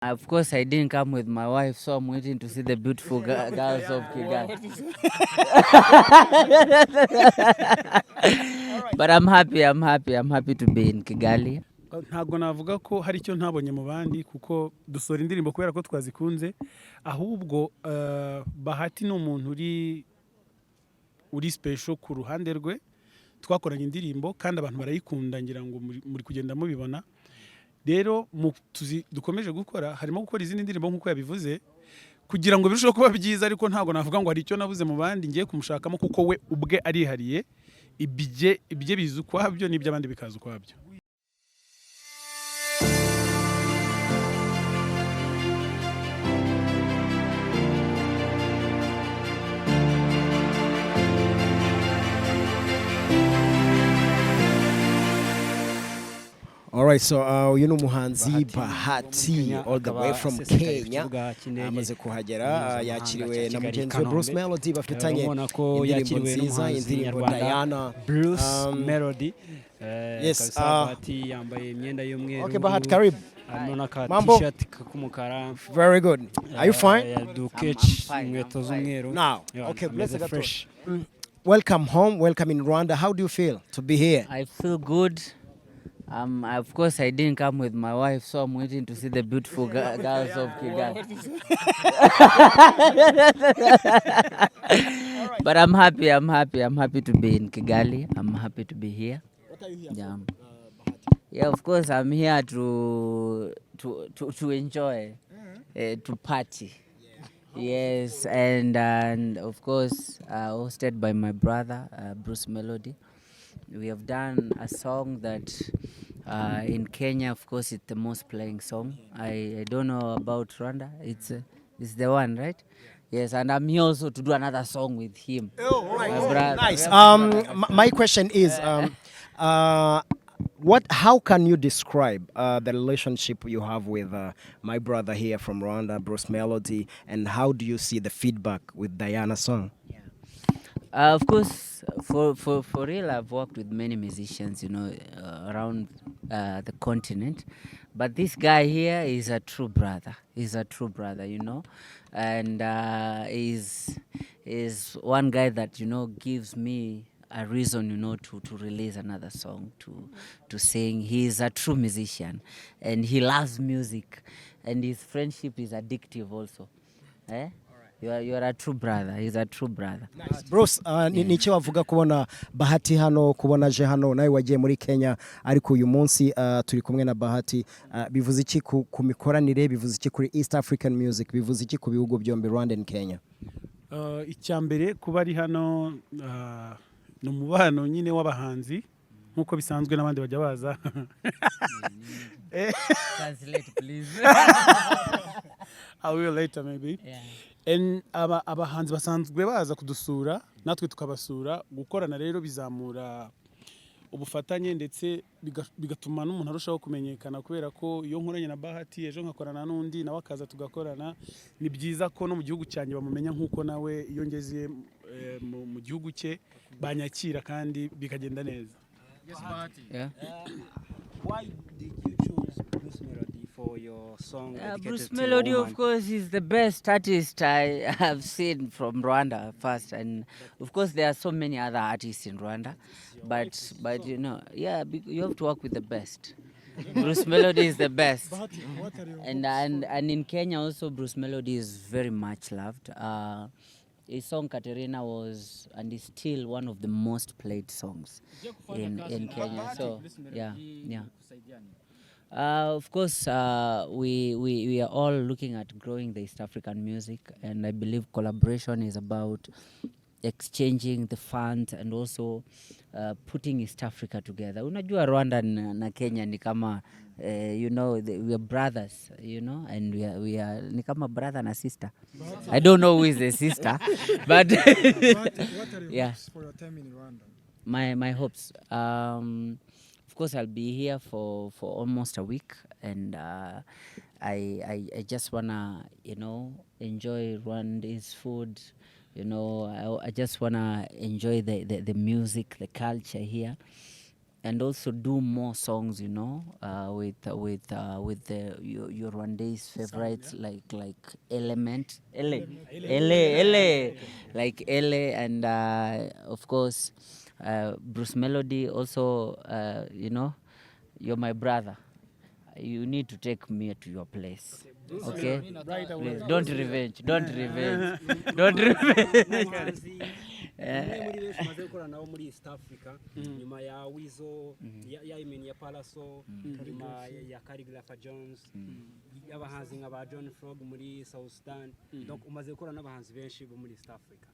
Of course, I didn't come with my wife, so I'm waiting to see the beautiful girls of Kigali. But I'm happy to be in Kigali. Ntabwo navuga ko hari icyo ntabonye mu bandi kuko dusora indirimbo kubera ko twazikunze, ahubwo Bahati ni umuntu uri special ku ruhande rwe. Twakoranye indirimbo kandi abantu barayikunda, ngira ngo muri kugenda mubibona. Rero dukomeje gukora, harimo gukora izindi ndirimbo nk'uko yabivuze kugira ngo birusheho kuba byiza, ariko ntabwo navuga ngo hari icyo nabuze mu bandi ngiye kumushakamo, kuko we ubwe arihariye, ibye biza ukwabyo n'iby'abandi bikaza ukwabyo. All right, so you know muhanzi Bahati all the way from Kenya amaze kuhagera, yakiriwe na mugenzi we Bruce Melody, bafitanye indirimbo nziza, indirimbo Diana Bruce Melody. Yes, Bahati yambaye imyenda y'umweru. Okay, Bahati, karibu. Mambo t-shirt k'umukara. Very good. Are you fine? Inkweto z'umweru. Now, okay, let's get fresh. Welcome home, welcome in Rwanda. How do you feel to be here? I feel good. Of course, I didn't come with my wife, so I'm waiting to see the beautiful girls of Kigali. But I'm happy to be in Kigali. I'm happy to be here. What are you here Yeah. for, Yeah, of course, I'm here to enjoy, to party. Yes, and of course, hosted by my brother, Bruce Melody. We have done a song that in Kenya, of course, it's the most playing song. I don't know about Rwanda. It's the one, right? Yes, and I'm here also to do another song with him. Oh, right. My brother. Nice. My question is, how can you describe the relationship you have with my brother here from Rwanda, Bruce Melody, and how do you see the feedback with Diana's song? Of course, for real, I've worked with many musicians, around the continent. But this guy here is a true brother. He's a true brother, and is one guy that gives me a reason, to release another song, to sing. He's a true musician, and he loves music, and his friendship is addictive also. You are a true brother. He's a true brother. Nice. Bruce, niche wavuga kubona Bahati hano, kubona je hano, nawe wagiye muri Kenya, ariko uyu munsi turi kumwe na Bahati, bivuze iki ku mikoranire, bivuze iki kuri East African music, bivuze iki ku bihugu byombi Rwanda and Kenya? Icyambere kuba ari hano ni umubano nyine w'abahanzi nkuko bisanzwe n'abandi bajya baza. Translate, please. I will later maybe. Yeah. Abahanzi basanzwe baza kudusura, natwe tukabasura. Gukorana rero bizamura ubufatanye ndetse bigatuma n'umuntu arushaho kumenyekana, kubera ko iyo nkoranye na Bahati ejo nkakorana n'undi nawe akaza tugakorana. Ni byiza ko no mu gihugu cyanjye bamumenya nkuko nawe iyo ngeze mu gihugu cye banyakira kandi bikagenda neza. Yes, Bahati. Yeah. Why did you choose Bruce Melody for your song? Bruce Melody, of course, is the best artist I have seen from Rwanda first, and of course there are so many other artists in Rwanda, but you have to work with the best. Bruce Melody is the best, and in Kenya also Bruce Melody is very much loved. His song Katerina was and is still one of the most played songs in Kenya. So yeah. Of course, we are all looking at growing the East African music, and I believe collaboration is about exchanging the funds and also putting East Africa together. Unajua Rwanda na Kenya ni kama we are brothers, and we are ni kama brother na sister. I don't know who is the sister, but what are your hopes for your time in Rwanda? My hopes. Of course, I'll be here for almost a week, and I just wanna enjoy Rwanda's food. I just wanna enjoy the music, the culture here. and also do more songs, you know, with your Rwandese favorites like Element, Ele, like Ele, and of course Bruce Melody. Also, you know, you're my brother. You need to take me to your place. Okay? Please, don't revenge. Don't revenge. Don't revenge. umwe muri benshi umaze gukorana nabo muri East Africa nyuma ya Wizo ya Imeni ya Palaso nyuma ya Calligrapher Jones y'abahanzi nka ba John Frog muri South Sudan. Donc umaze gukorana n'abahanzi benshi bo muri East Africa.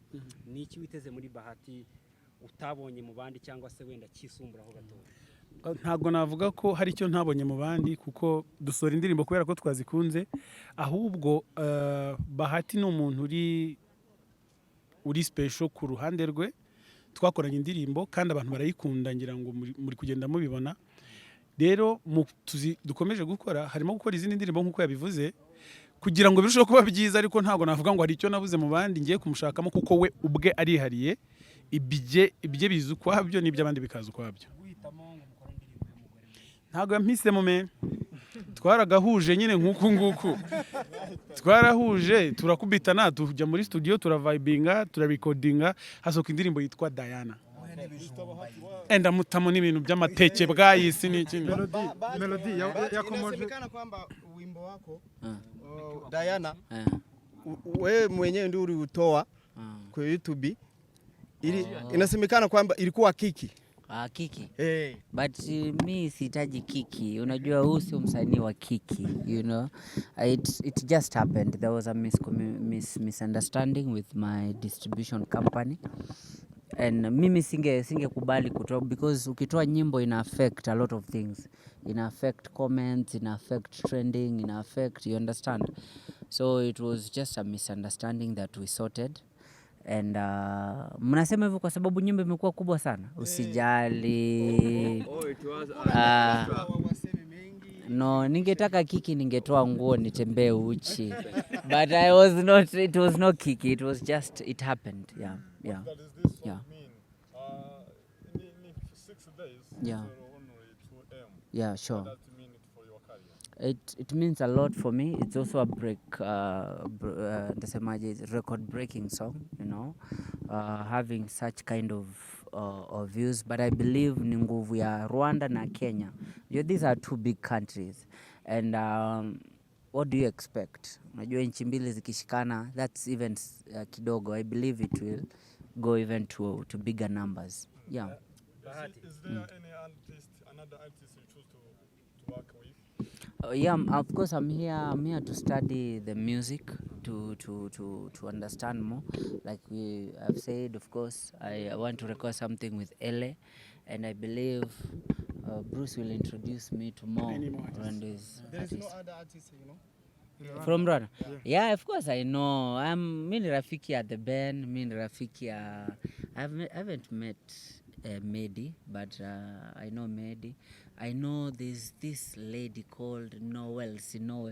Ni iki witeze muri Bahati utabonye mu bandi cyangwa se wenda kisumburaho gato? Ntabwo navuga ko hari icyo ntabonye mu bandi kuko dusora indirimbo kubera ko twazikunze, ahubwo Bahati ni umuntu uri special ku ruhande rwe. Twakoranye indirimbo kandi abantu barayikunda, ngira ngo muri kugenda mubibona. Rero dukomeje gukora, harimo gukora izindi ndirimbo nk'uko yabivuze kugira ngo birusheho kuba byiza, ariko ntabwo navuga ngo hari icyo nabuze mu bandi ngiye kumushakamo kuko we ubwe arihariye. Ibye biza ukwabyo n'iby'abandi bikaza ukwabyo. Ntabwo yampisemo me, twaragahuje nyine nk'uku nguku, twarahuje turakubitana, tujya muri studio turavibinga, turarecordinga, hasohoka indirimbo yitwa Diana. Enda mutamo n'ibintu by'amateke bwayisi n'iki. Melody yakomoje kwamba wimbo wako Diana wewe mwenyewe ndio uliutoa kwa YouTube. Inasemekana kwamba ilikuwa kiki. Kiki. But me sihitaji kiki. Unajua huu sio msanii wa kiki, you know. It just happened. There was a misunderstanding with my distribution company. And mimi singekubali kutoa, because ukitoa nyimbo ina affect a lot of things. Ina affect comments, ina affect trending, ina affect, you understand? So it was just a misunderstanding that we sorted. And mnasema hivyo kwa sababu nyimbo imekuwa kubwa sana. Usijali. No, ningetaka kiki, ningetoa nguo nitembee uchi. But it was not kiki, it was just, it happened. Yeah. Yeah. Yeah. Yeah. Yeah, sure. It means a lot for me. It's also a record breaking song, you know, having such kind of views. But I believe ni nguvu ya Rwanda na Kenya. These are two big countries. And what do you expect? Unajua nchi mbili zikishikana, that's even kidogo. I believe it will go even to bigger numbers. Yeah. Is there any artist, another artist you choose to work with? Yeah, of course I'm here to study the music, to understand more. Like we have said, of course, I want to record something with Ele, and I believe Bruce will introduce me to more Rwandese There is no artists. other artist, you know. From Rwanda? Yeah, of course I know. Mi ni rafiki ya The Ben, mi ni rafiki ya... I haven't met Medi, but I know Medi. I know there's this lady called Noels. No?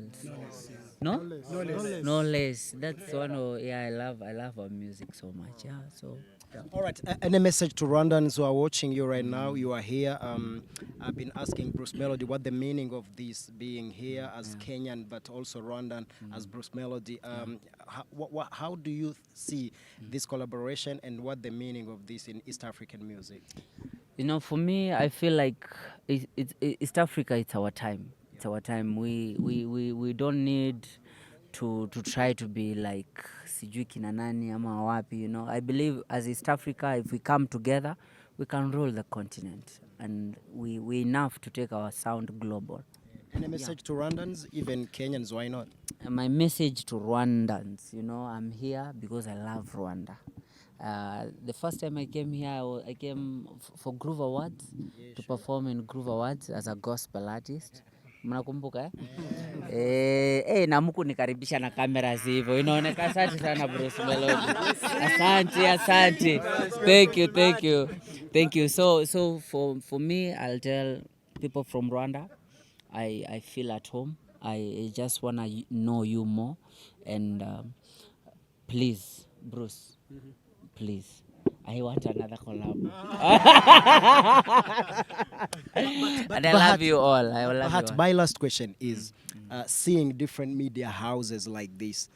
Knowless. That's one of, yeah, I love her music so much. Yeah, so... Yeah. All right, any message to Rwandans who are watching you right now? You are here. I've been asking Bruce Melody what the meaning of this being here as Kenyan, but also Rwandan as Bruce Melody. How do you see this collaboration, and what the meaning of this in East African music? You know, for me, I feel like East Africa, it's our time. It's our time. We don't need to try to be like sijui kina nani ama wapi, you know. I believe as East Africa, if we come together, we can rule the continent, and we enough to take our sound global. Any message to Rwandans, even Kenyans, why not? My message to Rwandans, you know, I'm here because I love Rwanda. The first time I came here, I came for Groove Awards, to perform in Groove Awards as a gospel artist. Mnakumbuka na mku nikaribisha na kamera hivyo. Inaonekana asante sana Bruce Melody. Asante. Thank you. So for me, I'll tell people from Rwanda, I feel at home. I just want to know you more, and please Bruce, please, I want another collab. And I love you all. I love you all. My last question is, seeing different media houses like this,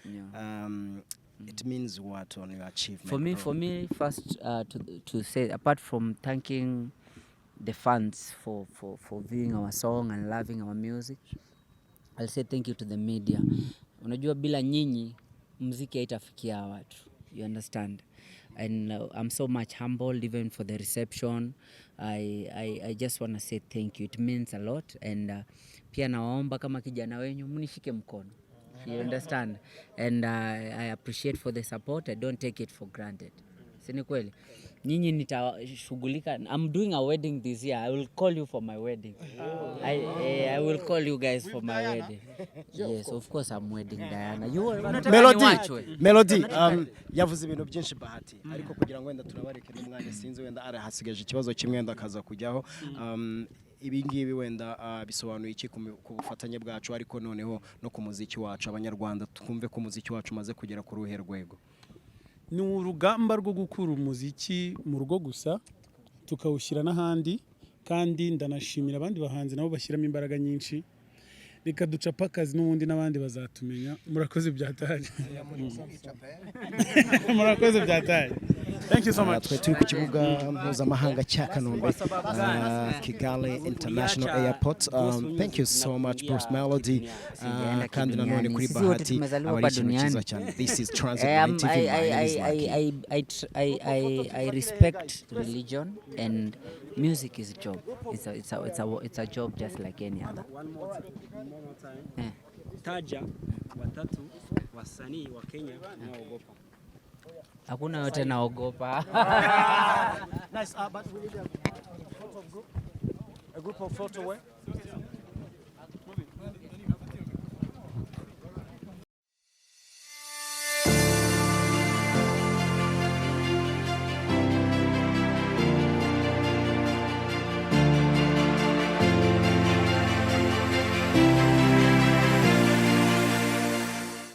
it means what on your achievement? For me, first to say, apart from thanking the fans for viewing our song and loving our music, I'll say thank you to the media. Unajua bila nyinyi muziki haitafikia watu. You understand? And I'm so much humbled even for the reception. I just want to say thank you. It means a lot. And pia nawaomba kama kijana wenyu mnishike mkono. You understand? And I appreciate for the support. I don't take it for granted. Sini kweli? Nyinyi nitashughulika. I'm doing a wedding this year. I will call you for my wedding. I will call you guys for my wedding. Yes, of course I'm wedding Diana. Melody, yavuze ibintu byinshi Bahati, ariko kugira ngo wenda turabareke n'umwanya sinzi wenda arahasigaje ikibazo kimwe wenda akaza kujyaho. Ibi ngibi wenda bisobanuye iki ku bufatanye bwacu, ariko noneho no ku muziki wacu abanyarwanda twumve ko umuziki wacu maze kugera ku ruhe rwego. Ni urugamba rwo gukura umuziki mu rugo gusa tukawushyira n'ahandi, kandi ndanashimira abandi bahanzi nabo bashyiramo imbaraga nyinshi. Reka ducapa akazi n'ubundi n'abandi bazatumenya. Murakoze byataye. Murakoze byataye. Thank you so much. Turi ku kibuga mpuzamahanga cya Kanombe, Kigali International Airport. Thank you so much Bruce Melody. Kandi nanone kuri Bahati abari cyiza cyane. This is Transit TV. I respect religion, and music is a job. It's a job just like any other. One more time. Taja watatu wasanii wa Kenya naogopa. Hakuna yote naogopa. Nice, but we need a group of photo where?